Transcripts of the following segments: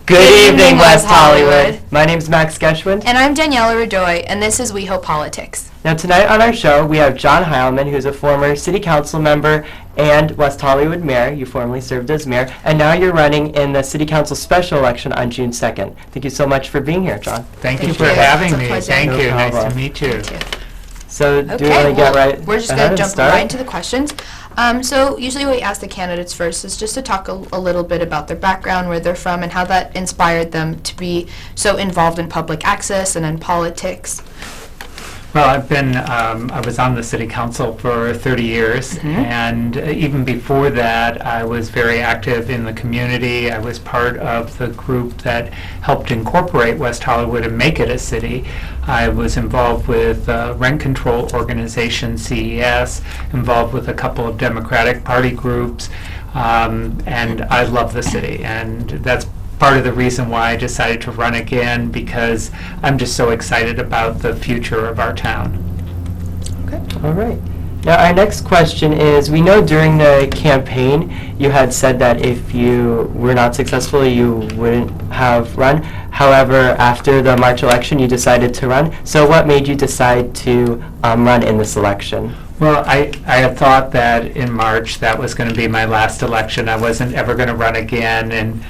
Good evening, West Hollywood. My name is Max Geschwind. And I'm Daniela Radoy, and this is WeHo Politics. Now tonight on our show, we have John Heilman, who's a former city council member and West Hollywood mayor. You formerly served as mayor, and now you're running in the city council special election on June 2nd. Thank you so much for being here, John. Thank you for having me. Thank you. No Nice problem. to meet you. So do we want to get right we're just going to jump right into the questions. So usually what we ask the candidates first is just to talk a little bit about their background, where they're from, and how that inspired them to be so involved in public access and in politics. Well, I was on the city council for 30 years, and even before that, I was very active in the community. I was part of the group that helped incorporate West Hollywood and make it a city. I was involved with rent control organization, CES, involved with a couple of Democratic Party groups, and I love the city, and that's part of the reason why I decided to run again, because I'm just so excited about the future of our town. Okay. All right. Now our next question is, we know during the campaign you had said that if you were not successful you wouldn't have run. However, after the March election you decided to run. So what made you decide to run in this election? Well, I had thought that in March that was going to be my last election. I wasn't ever going to run again, and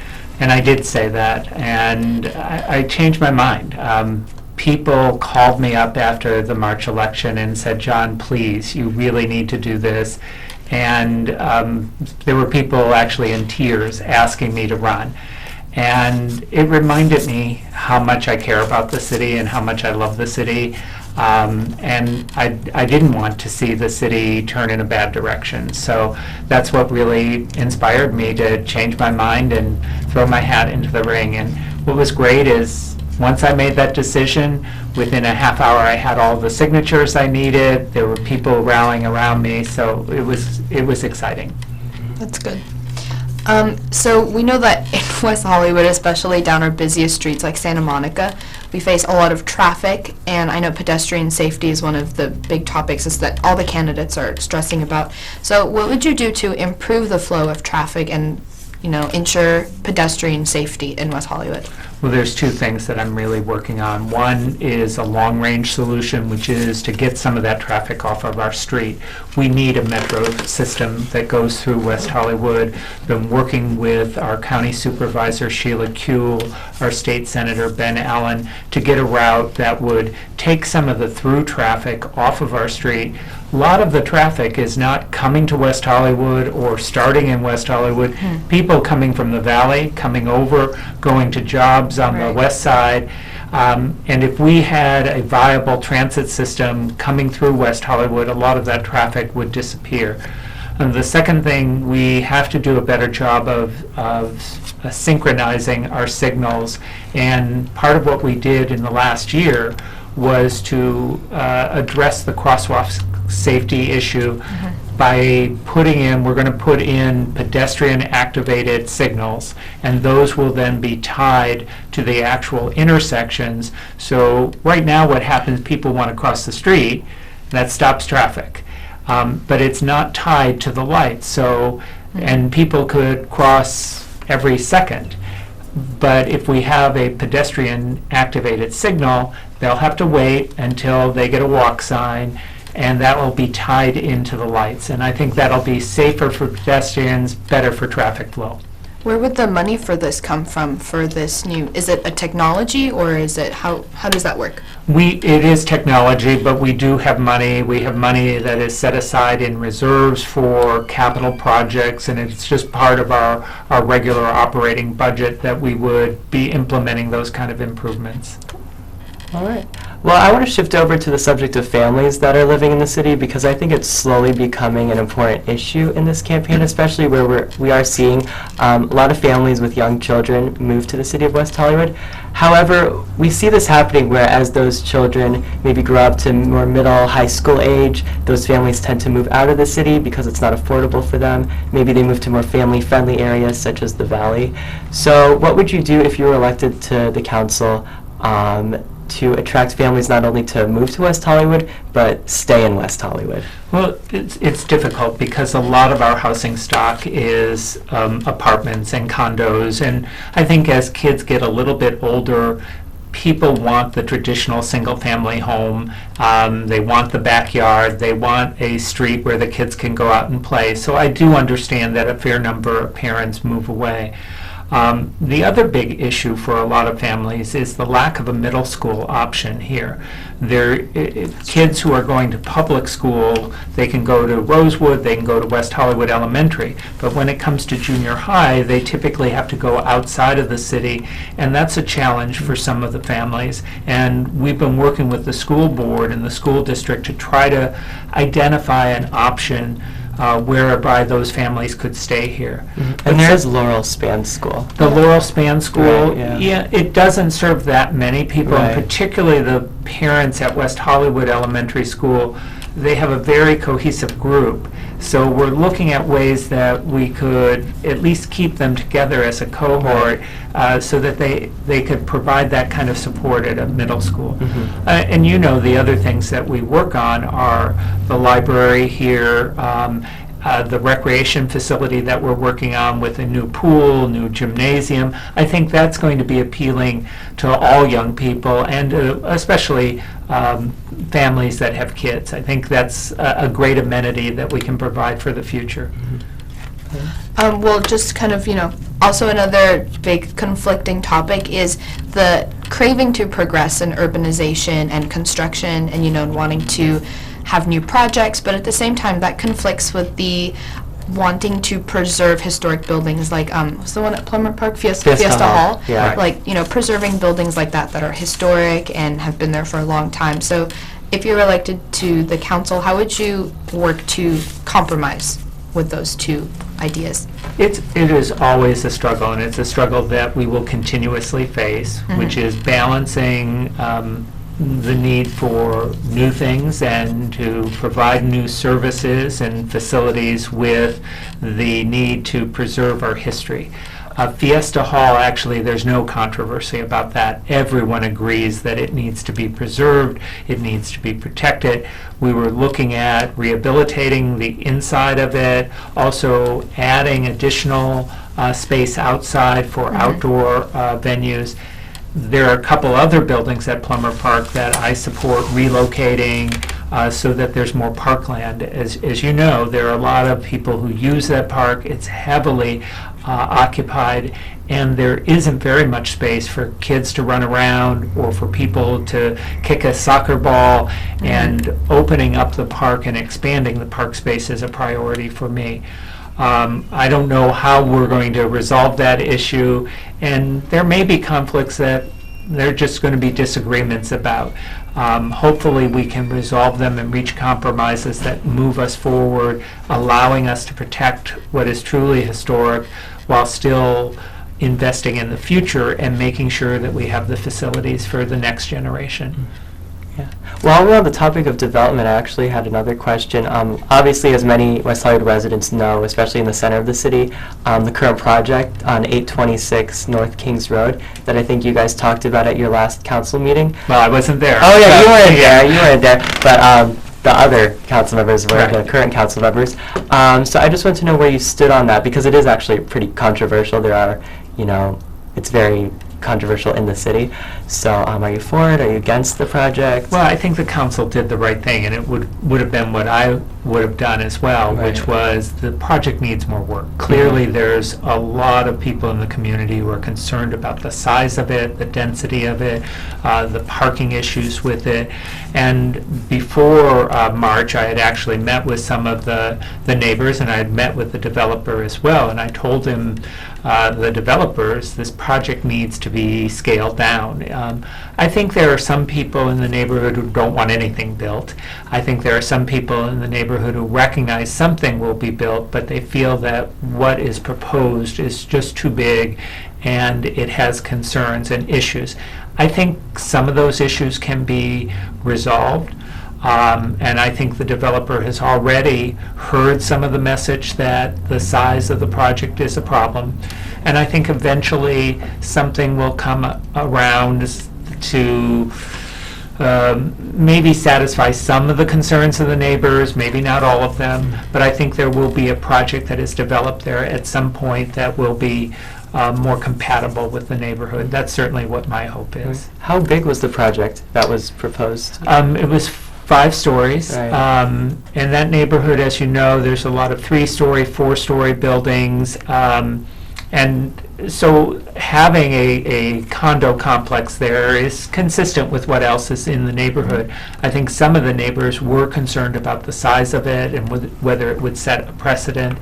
I did say that, and I changed my mind. People called me up after the March election and said, John, please, you really need to do this. And there were people actually in tears asking me to run. And it reminded me how much I care about the city and how much I love the city. And I didn't want to see the city turn in a bad direction. So that's what really inspired me to change my mind and throw my hat into the ring. And what was great is once I made that decision, within a half hour I had all the signatures I needed. There were people rallying around me, so it was exciting. That's good. So we know that in West Hollywood, especially down our busiest streets like Santa Monica, we face a lot of traffic, and I know pedestrian safety is one of the big topics that all the candidates are stressing about. So what would you do to improve the flow of traffic and, ensure pedestrian safety in West Hollywood? Well, there's two things that I'm really working on. One is a long-range solution, which is to get some of that traffic off of our street. We need a metro system that goes through West Hollywood. Been working with our county supervisor, Sheila Kuehl, our state senator, Ben Allen, to get a route that would take some of the through traffic off of our street. A lot of the traffic is not coming to West Hollywood or starting in West Hollywood. People coming from the valley, coming over, going to jobs on the west side. And if we had a viable transit system coming through West Hollywood, a lot of that traffic would disappear. And the second thing, we have to do a better job of synchronizing our signals. And part of what we did in the last year was to address the crosswalk safety issue by we're going to put in pedestrian activated signals, and those will then be tied to the actual intersections. So right now what happens, people want to cross the street, that stops traffic, but it's not tied to the lights. So and people could cross every second. But if we have a pedestrian activated signal, they'll have to wait until they get a walk sign, and that will be tied into the lights. And I think that'll be safer for pedestrians, better for traffic flow. Where would the money for this come from, for this new, is it a technology, or is it, how does that work? It is technology, but we do have money. We have money that is set aside in reserves for capital projects, and it's just part of our regular operating budget that we would be implementing those kind of improvements. All right. Well, I want to shift over to the subject of families that are living in the city, because I think it's slowly becoming an important issue in this campaign, especially where we are seeing a lot of families with young children move to the city of West Hollywood. However, we see this happening where as those children maybe grow up to more middle, high school age, those families tend to move out of the city because it's not affordable for them. Maybe they move to more family-friendly areas such as the Valley. So what would you do if you were elected to the council to attract families not only to move to West Hollywood, but stay in West Hollywood? Well, it's difficult because a lot of our housing stock is apartments and condos, and I think as kids get a little bit older, people want the traditional single-family home. They want the backyard. They want a street where the kids can go out and play. So I do understand that a fair number of parents move away. The other big issue for a lot of families is the lack of a middle school option here. Kids who are going to public school, they can go to Rosewood, they can go to West Hollywood Elementary, but when it comes to junior high, they typically have to go outside of the city, and that's a challenge for some of the families. And we've been working with the school board and the school district to try to identify an option whereby those families could stay here. And there's Laurel Span School. The Laurel Span School, Right, yeah. It doesn't serve that many people, Right. and particularly the parents at West Hollywood Elementary School. They have a very cohesive group. So we're looking at ways that we could at least keep them together as a cohort so that they could provide that kind of support at a middle school. And the other things that we work on are the library here, the recreation facility that we're working on with a new pool, new gymnasium. I think that's going to be appealing to all young people and especially families that have kids. I think that's a great amenity that we can provide for the future. Well, just kind of, also another big conflicting topic is the craving to progress in urbanization and construction and, wanting to have new projects, but at the same time that conflicts with the wanting to preserve historic buildings like, what's the one at Plummer Park? Fiesta Hall. Yeah. Like, preserving buildings like that are historic and have been there for a long time. So if you're elected to the council, how would you work to compromise with those two ideas? It is always a struggle, and it's a struggle that we will continuously face, which is balancing the need for new things and to provide new services and facilities with the need to preserve our history. Fiesta Hall, actually, there's no controversy about that. Everyone agrees that it needs to be preserved, it needs to be protected. We were looking at rehabilitating the inside of it, also adding additional space outside for outdoor venues. There are a couple other buildings at Plummer Park that I support relocating so that there's more parkland. As you know, there are a lot of people who use that park. It's heavily occupied, and there isn't very much space for kids to run around or for people to kick a soccer ball, and opening up the park and expanding the park space is a priority for me. I don't know how we're going to resolve that issue, and there may be conflicts that they're just going to be disagreements about. Hopefully we can resolve them and reach compromises that move us forward, allowing us to protect what is truly historic while still investing in the future and making sure that we have the facilities for the next generation. Yeah. While we're on the topic of development, I actually had another question. Obviously, as many West Hollywood residents know, especially in the center of the city, the current project on 826 North Kings Road that I think you guys talked about at your last council meeting. Well, I wasn't there. Oh yeah, you weren't there. You weren't there. But the other council members were, Right. the current council members. So I just want to know where you stood on that, because it is actually pretty controversial. There are, it's very controversial in the city. So are you for it? Are you against the project? Well, I think the council did the right thing, and it would have been what I would have done as well, Right. which was the project needs more work. Clearly, there's a lot of people in the community who are concerned about the size of it, the density of it, the parking issues with it. And before March, I had actually met with some of the neighbors, and I had met with the developer as well, and I told him, the developers, this project needs to be scaled down. I think there are some people in the neighborhood who don't want anything built. I think there are some people in the neighborhood who recognize something will be built, but they feel that what is proposed is just too big and it has concerns and issues. I think some of those issues can be resolved. And I think the developer has already heard some of the message that the size of the project is a problem. And I think eventually something will come around to maybe satisfy some of the concerns of the neighbors, maybe not all of them, but I think there will be a project that is developed there at some point that will be more compatible with the neighborhood. That's certainly what my hope is. How big was the project that was proposed? It was 5 stories. Right. In that neighborhood, as you know, there's a lot of 3-story, 4-story buildings. And so having a condo complex there is consistent with what else is in the neighborhood. I think some of the neighbors were concerned about the size of it and whether it would set a precedent.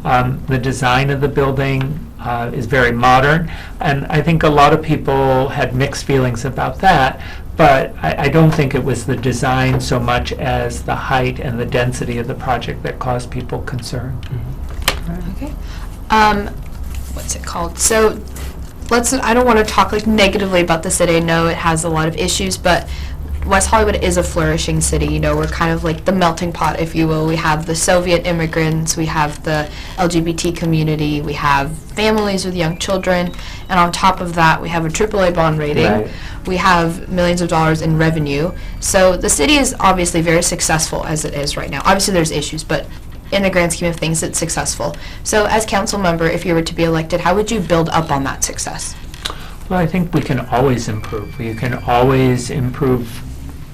The design of the building is very modern, and I think a lot of people had mixed feelings about that, but I don't think it was the design so much as the height and the density of the project that caused people concern. Okay. What's it called? So I don't want to talk like negatively about the city. I know it has a lot of issues, but West Hollywood is a flourishing city. You know, we're kind of like the melting pot, if you will. We have the Soviet immigrants, we have the LGBT community, we have families with young children, and on top of that, we have a AAA bond rating. Right. We have millions of dollars in revenue. So the city is obviously very successful as it is right now. Obviously, there's issues, but in the grand scheme of things, it's successful. So as council member, if you were to be elected, how would you build up on that success? Well, I think we can always improve. We can always improve,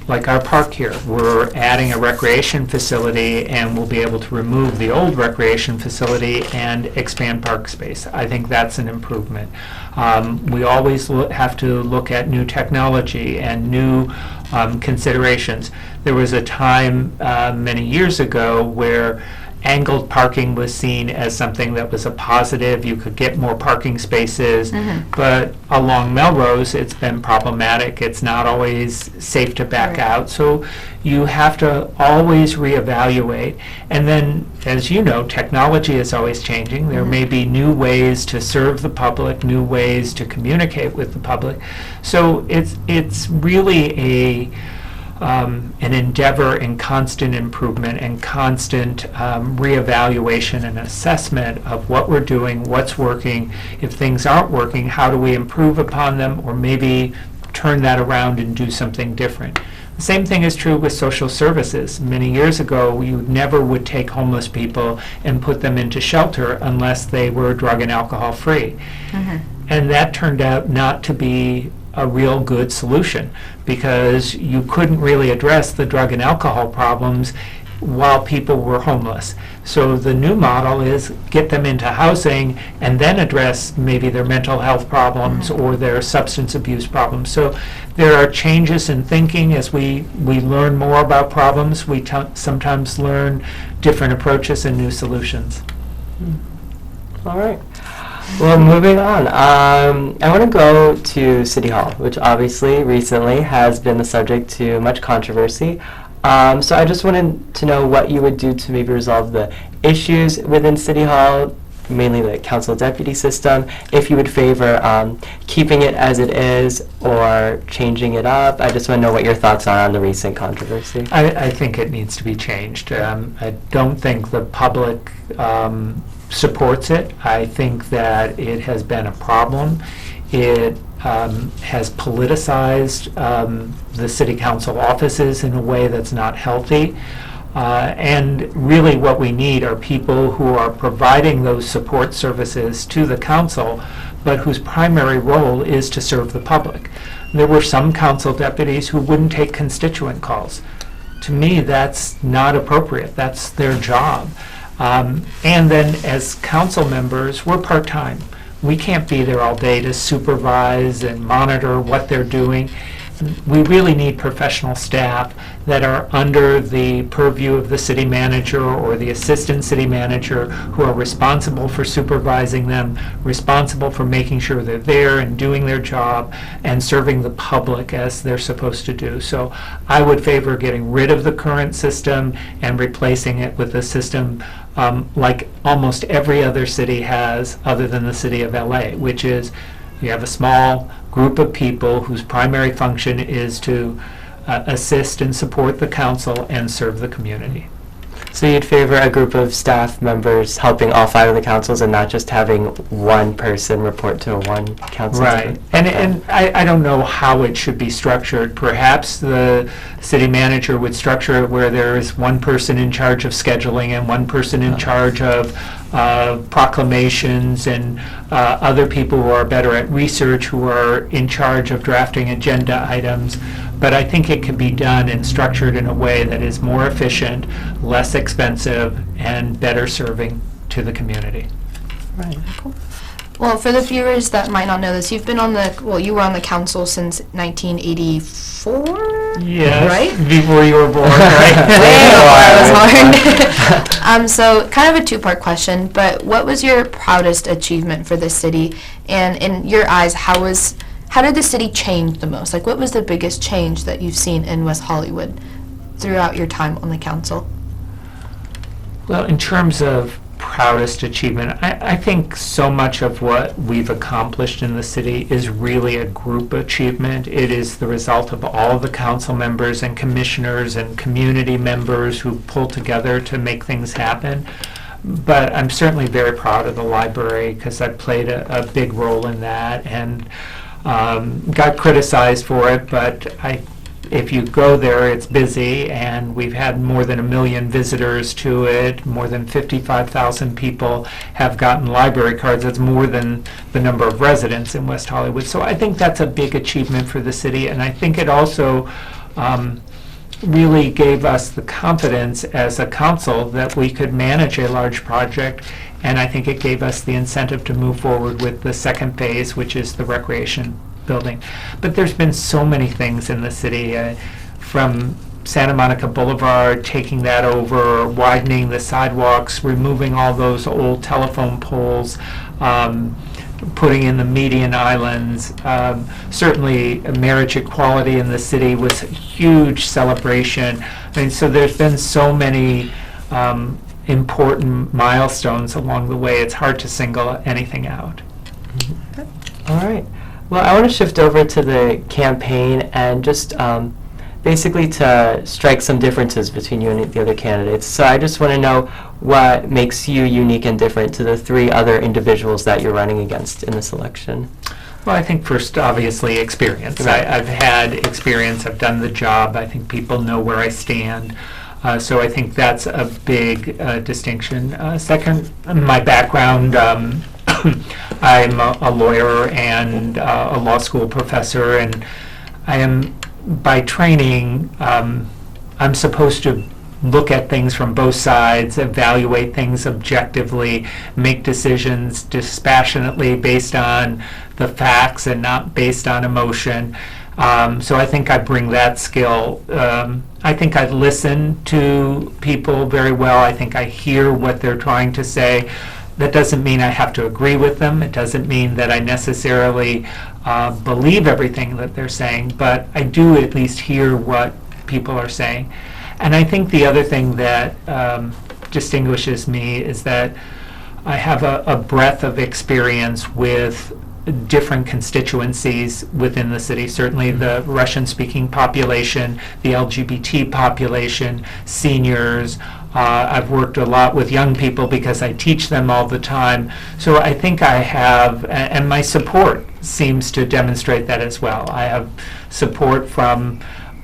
like our park here. We're adding a recreation facility, and we'll be able to remove the old recreation facility and expand park space. I think that's an improvement. We always have to look at new technology and new considerations. There was a time many years ago where angled parking was seen as something that was a positive. You could get more parking spaces, but along Melrose, it's been problematic. It's not always safe to back out. So you have to always reevaluate. And then, as you know, technology is always changing. There may be new ways to serve the public, new ways to communicate with the public. So it's really an endeavor in constant improvement and constant reevaluation and assessment of what we're doing, what's working. If things aren't working, how do we improve upon them, or maybe turn that around and do something different. The same thing is true with social services. Many years ago, you never would take homeless people and put them into shelter unless they were drug and alcohol free. And that turned out not to be a real good solution, because you couldn't really address the drug and alcohol problems while people were homeless. So the new model is get them into housing and then address maybe their mental health problems or their substance abuse problems. So there are changes in thinking as we learn more about problems. We sometimes learn different approaches and new solutions. All right. Well, moving on, I want to go to City Hall, which obviously recently has been the subject to much controversy. So I just wanted to know what you would do to maybe resolve the issues within City Hall, mainly the council deputy system, if you would favor keeping it as it is or changing it up. I just want to know what your thoughts are on the recent controversy. I think it needs to be changed. I don't think the public supports it. I think that it has been a problem. It has politicized the city council offices in a way that's not healthy. And really what we need are people who are providing those support services to the council, but whose primary role is to serve the public. There were some council deputies who wouldn't take constituent calls. To me, that's not appropriate. That's their job. And then as council members, we're part-time. We can't be there all day to supervise and monitor what they're doing. We really need professional staff that are under the purview of the city manager or the assistant city manager, who are responsible for supervising them, responsible for making sure they're there and doing their job and serving the public as they're supposed to do. So I would favor getting rid of the current system and replacing it with a system like almost every other city has, other than the city of LA, which is you have a small group of people whose primary function is to assist and support the council and serve the community. So you'd favor a group of staff members helping all 5 of the councils and not just having one person report to one council? Right. And I don't know how it should be structured. Perhaps the city manager would structure it where there is one person in charge of scheduling and one person in charge of proclamations, and other people who are better at research who are in charge of drafting agenda items. But I think it can be done and structured in a way that is more efficient, less expensive, and better serving to the community. Right. Cool. Well, for the viewers that might not know this, you were on the council since 1984? Yes. Right? Before you were born, right? Way before I was born. So kind of a two-part question, but what was your proudest achievement for the city? And in your eyes, how did the city change the most? Like, what was the biggest change that you've seen in West Hollywood throughout your time on the council? Well, in terms of proudest achievement, I think so much of what we've accomplished in the city is really a group achievement. It is the result of all the council members and commissioners and community members who pull together to make things happen. But I'm certainly very proud of the library because I played a big role in that, and got criticized for it, but if you go there, it's busy, and we've had more than 1 million visitors to it. More than 55,000 people have gotten library cards. That's more than the number of residents in West Hollywood. So I think that's a big achievement for the city, and I think it also really gave us the confidence as a council that we could manage a large project, and I think it gave us the incentive to move forward with the second phase, which is the recreation building. But there's been so many things in the city, from Santa Monica Boulevard, taking that over, widening the sidewalks, removing all those old telephone poles, putting in the median islands. Certainly marriage equality in the city was a huge celebration. I mean, so there's been so many important milestones along the way. It's hard to single anything out. All right. Well, I want to shift over to the campaign and just basically to strike some differences between you and the other candidates. So I just want to know what makes you unique and different to the 3 other individuals that you're running against in this election. Well, I think first, obviously, experience. Right. I've had experience. I've done the job. I think people know where I stand. So I think that's a big distinction. Second, my background, I'm a lawyer and a law school professor, and I am, by training, I'm supposed to look at things from both sides, evaluate things objectively, make decisions dispassionately based on the facts and not based on emotion. So I think I bring that skill. I think I listen to people very well. I think I hear what they're trying to say. That doesn't mean I have to agree with them. It doesn't mean that I necessarily believe everything that they're saying, but I do at least hear what people are saying. And I think the other thing that distinguishes me is that I have a breadth of experience with different constituencies within the city. Certainly the Russian-speaking population, the LGBT population, seniors. I've worked a lot with young people because I teach them all the time. So I think I have, and my support seems to demonstrate that as well. I have support from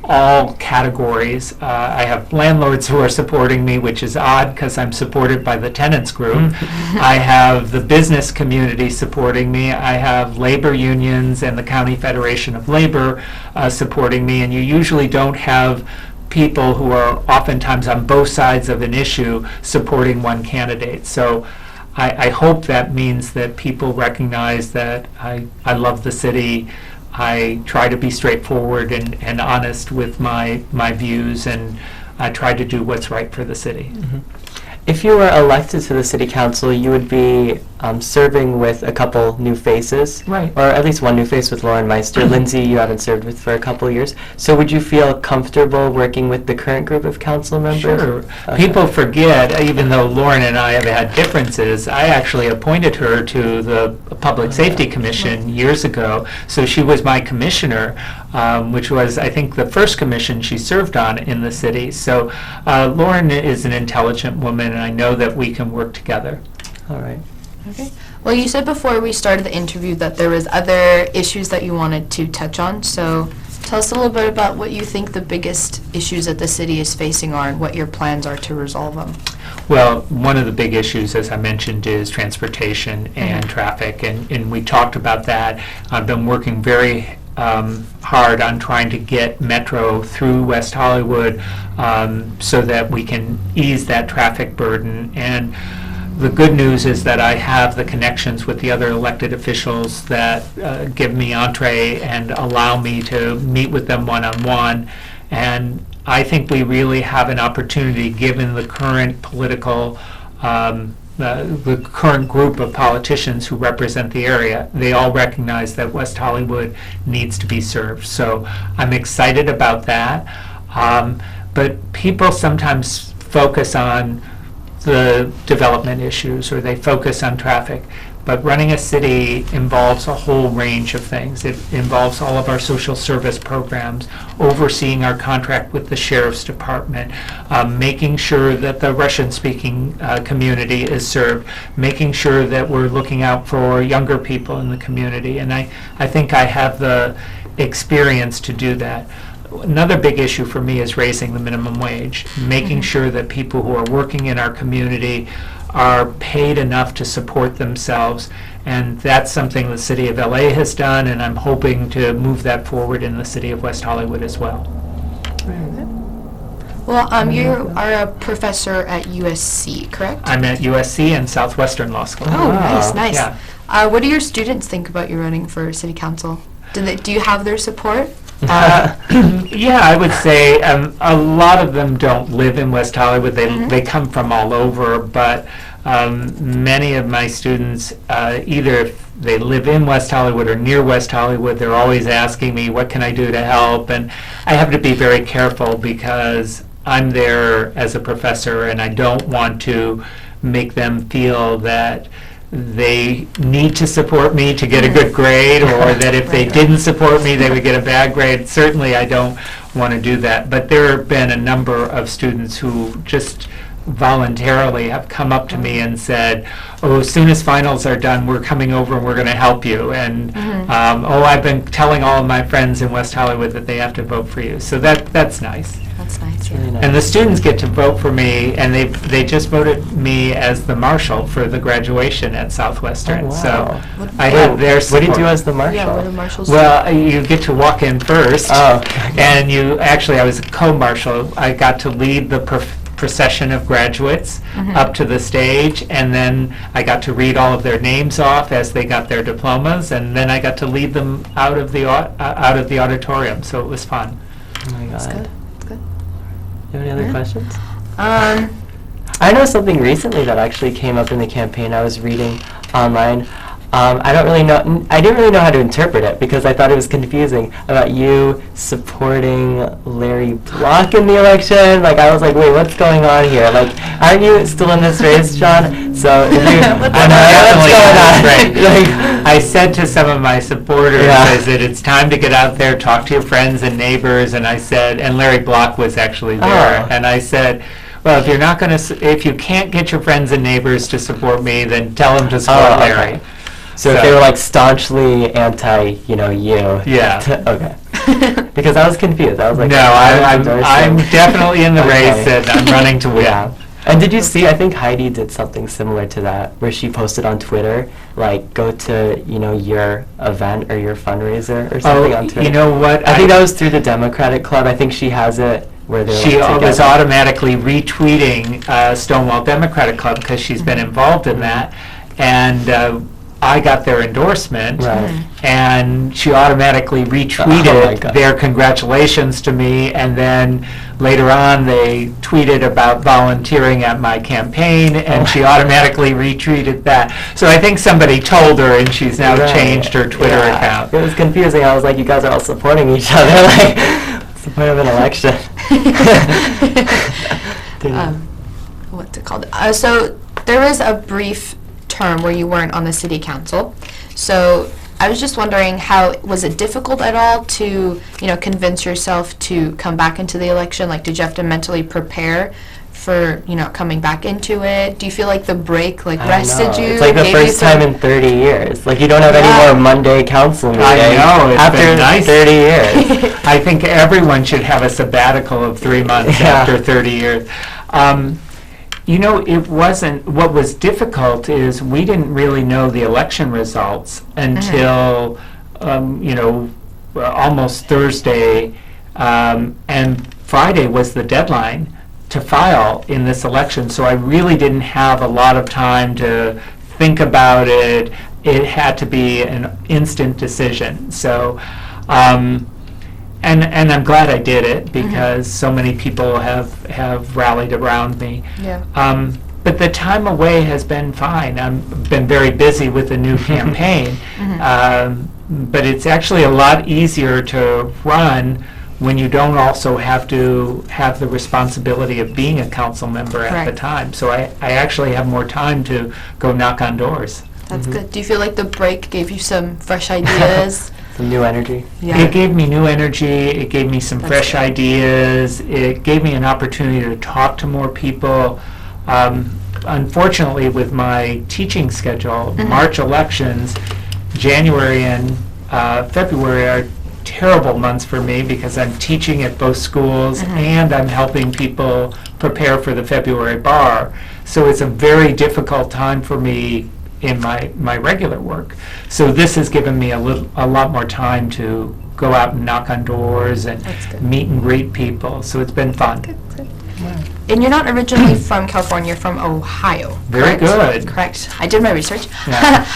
all categories. I have landlords who are supporting me, which is odd because I'm supported by the tenants group. I have the business community supporting me. I have labor unions and the County Federation of Labor supporting me, and you usually don't have people who are oftentimes on both sides of an issue supporting one candidate. So I hope that means that people recognize that I love the city. I try to be straightforward and honest with my views, and I try to do what's right for the city. Mm-hmm. If you were elected to the city council, you would be serving with a couple new faces, Right. or at least one new face with Lauren Meister. Lindsay, you haven't served with for a couple years. So would you feel comfortable working with the current group of council members? Sure. Okay. People forget, even though Lauren and I have had differences, I actually appointed her to the Public Safety Commission years ago, so she was my commissioner. which was, I think, the first commission she served on in the city. So Lauren is an intelligent woman, and I know that we can work together. All right. Okay. Well, you said before we started the interview that there was other issues that you wanted to touch on. So tell us a little bit about what you think the biggest issues that the city is facing are and what your plans are to resolve them. Well, one of the big issues, as I mentioned, is transportation and traffic, and we talked about that. I've been working very hard on trying to get Metro through West Hollywood so that we can ease that traffic burden. And the good news is that I have the connections with the other elected officials that give me entree and allow me to meet with them one-on-one. And I think we really have an opportunity, given the current political, the current group of politicians who represent the area. They all recognize that West Hollywood needs to be served. So I'm excited about that. But people sometimes focus on the development issues, or they focus on traffic. But running a city involves a whole range of things. It involves all of our social service programs, overseeing our contract with the Sheriff's Department, making sure that the Russian-speaking community is served, making sure that we're looking out for younger people in the community. And I think I have the experience to do that. Another big issue for me is raising the minimum wage, making sure that people who are working in our community are paid enough to support themselves, and that's something the City of LA has done, and I'm hoping to move that forward in the City of West Hollywood as well. Well, you are a professor at USC, correct? I'm at USC and Southwestern Law School. Oh, nice, nice. Yeah. What do your students think about you running for City Council? Do you have their support? Yeah, I would say a lot of them don't live in West Hollywood. They come from all over, but many of my students, either if they live in West Hollywood or near West Hollywood, they're always asking me, what can I do to help? And I have to be very careful because I'm there as a professor, and I don't want to make them feel that they need to support me to get a good grade, or that if they didn't support me, they would get a bad grade. Certainly, I don't want to do that. But there have been a number of students who just voluntarily have come up to me and said, oh, as soon as finals are done, we're coming over and we're going to help you. And, oh, I've been telling all of my friends in West Hollywood that they have to vote for you. So that's nice. That's nice. Really nice. And the students get to vote for me, and they just voted me as the marshal for the graduation at Southwestern. Oh, wow. So I have their What support. do you do as the marshal? Yeah, what do marshals Well, you get to walk in first, Oh. and I was a co-marshal. I got to lead the procession of graduates up to the stage, and then I got to read all of their names off as they got their diplomas, and then I got to lead them out of the auditorium. So it was fun. Oh my That's God. good. That's good. You have any other questions? Um, I know something recently that actually came up in the campaign. I was reading online. I don't really know. I didn't really know how to interpret it because I thought it was confusing about you supporting Larry Block in the election. Like, I was like, wait, what's going on here? Like, aren't you still in this race, John? So if you, I'm what's going on? Right. I said to some of my supporters, Yeah. I said, it's time to get out there, talk to your friends and neighbors, and I said, and Larry Block was actually there, Oh. and I said, well, if you're not going to, if you can't get your friends and neighbors to support me, then tell them to support Oh, okay. Larry. So if they were like staunchly anti, you. Yeah. Okay. Because I was confused. I was like, No, I'm I'm definitely in the race, Okay. and I'm running to win. Yeah. And did you see, I think Heidi did something similar to that, where she posted on Twitter, like, go to, your event or your fundraiser or something on Twitter. You know what? I think that was through the Democratic Club. I think she has it where they're She like, was together. automatically retweeting Stonewall Democratic Club because she's been involved in that, and I got their endorsement, Right. and she automatically Oh my retweeted God. their congratulations to me, and then later on they tweeted about volunteering at my campaign, and she automatically retweeted that. So I think somebody told her, and she's now Right. changed her Twitter Yeah. account. It was confusing. I was like, you guys are all supporting each other. Like, what's the point of an election? What's it called? So there was a brief term where you weren't on the city council. So I was just wondering, was it difficult at all to, convince yourself to come back into the election? Like, did you have to mentally prepare for, coming back into it? Do you feel like the break, rested you? It's like the first time in 30 years. Like, you don't have any more Monday council meetings. I know, it's after been nice. 30 years. I think everyone should have a sabbatical of 3 months after 30 years. It wasn't, what was difficult is we didn't really know the election results until, almost Thursday, and Friday was the deadline to file in this election. So I really didn't have a lot of time to think about it. It had to be an instant decision. So, and I'm glad I did it because so many people have rallied around me. Yeah. But the time away has been fine. I've been very busy with the new campaign, but it's actually a lot easier to run when you don't also have to have the responsibility of being a council member at the time. So I actually have more time to go knock on doors. That's good. Do you feel like the break gave you some fresh ideas? Some new energy. Yeah. It gave me new energy. It gave me some fresh ideas. It gave me an opportunity to talk to more people. Unfortunately, with my teaching schedule, March elections, January and February are terrible months for me because I'm teaching at both schools and I'm helping people prepare for the February bar. So it's a very difficult time for me in my regular work. So this has given me a lot more time to go out and knock on doors and meet and greet people. So it's been fun. Good. And you're not originally from California, you're from Ohio. Very good. Correct. I did my research. Yeah.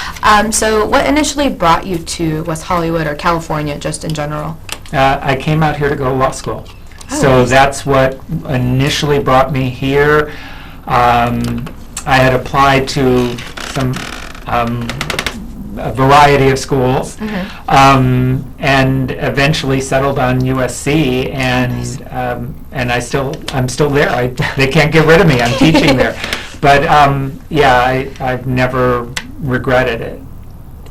So what initially brought you to West Hollywood or California just in general? I came out here to go to law school. Oh, So nice. that's what initially brought me here. I had applied to a variety of schools, and eventually settled on USC, and I'm still there. They can't get rid of me. I'm teaching there, but I've never regretted it.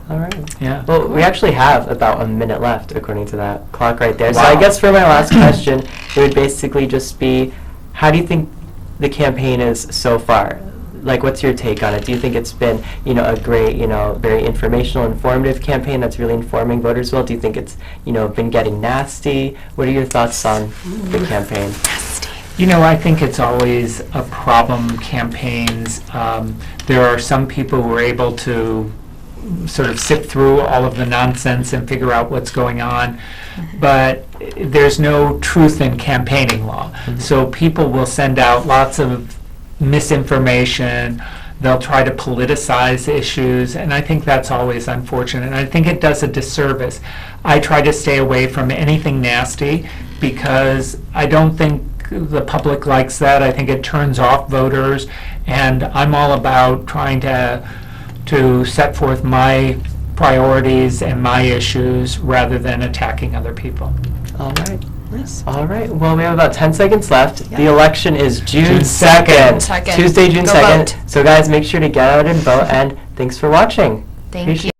All right. Yeah. Well, we actually have about a minute left, according to that clock right there. So Wow. I guess for my last question, it would basically just be, how do you think the campaign is so far? Like, what's your take on it? Do you think it's been, a great, very informational, informative campaign that's really informing voters well? Do you think it's, been getting nasty? What are your thoughts on the campaign? I think it's always a problem, campaigns. There are some people who are able to sort of sift through all of the nonsense and figure out what's going on, but there's no truth in campaigning law. So people will send out lots of misinformation. They'll try to politicize issues, and I think that's always unfortunate. And I think it does a disservice. I try to stay away from anything nasty because I don't think the public likes that. I think it turns off voters, and I'm all about trying to set forth my priorities and my issues rather than attacking other people. All right. Nice. All right. Well, we have about 10 seconds left. Yeah. The election is June June 2nd. 2nd. Tuesday, June Go 2nd. vote. So, guys, make sure to get out and vote, and thanks for watching. Thank you.